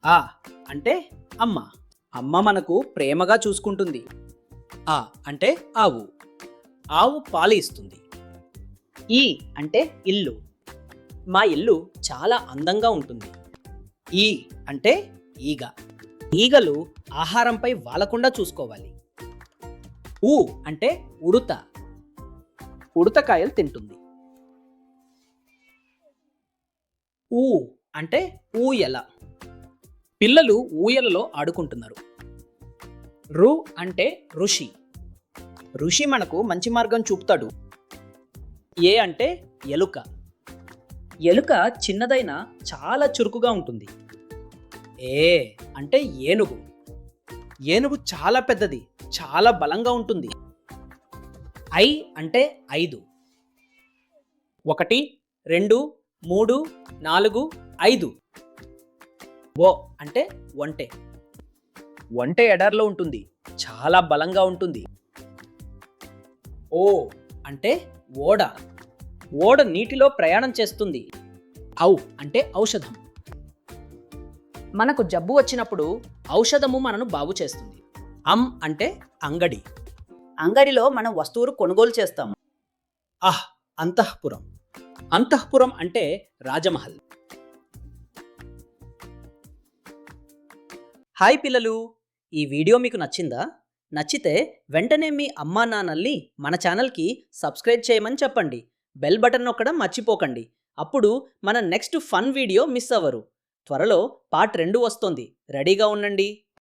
ఆ అంటే అమ్మ. అమ్మ మనకు ప్రేమగా చూసుకుంటుంది. ఆ అంటే ఆవు. ఆవు పాలు ఇస్తుంది. ఈ అంటే ఇల్లు. మా ఇల్లు చాలా అందంగా ఉంటుంది. ఈ అంటే ఈగ. ఈగలు ఆహారంపై వాలకుండా చూసుకోవాలి. ఊ అంటే ఉడుత. ఉడతకాయలు తింటుంది. ఊ అంటే ఊయల. పిల్లలు ఊయలలో ఆడుకుంటున్నారు. రు అంటే ఋషి. ఋషి మనకు మంచి మార్గం చూపుతాడు. ఏ అంటే ఎలుక. ఎలుక చిన్నదైనా చాలా చురుకుగా ఉంటుంది. ఏ అంటే ఏనుగు. ఏనుగు చాలా పెద్దది, చాలా బలంగా ఉంటుంది. ఐ అంటే 5. 1 2 3 4 5. ఓ అంటే ఒంటె. ఒంటె ఎడారిలో ఉంటుంది, చాలా బలంగా ఉంటుంది. ఓ అంటే ఓడ. ఓడ నీటిలో ప్రయాణం చేస్తుంది. ఔ అంటే ఔషధం. మనకు జబ్బు వచ్చినప్పుడు ఔషధము మనను బాగు చేస్తుంది. అం అంటే అంగడి. అంగడిలో మనం వస్తువులు కొనుగోలు చేస్తాము. ఆహ్ అంతఃపురం. అంతఃపురం అంటే రాజమహల్. హాయ్ పిల్లలు, ఈ వీడియో మీకు నచ్చిందా? నచ్చితే వెంటనే మీ అమ్మా నాన్నల్ని మన ఛానల్కి సబ్స్క్రైబ్ చేయమని చెప్పండి. బెల్ బటన్ నొక్కడం మర్చిపోకండి. అప్పుడు మన నెక్స్ట్ ఫన్ వీడియో మిస్ అవ్వరు. త్వరలో పార్ట్ 2 వస్తోంది. రెడీగా ఉండండి.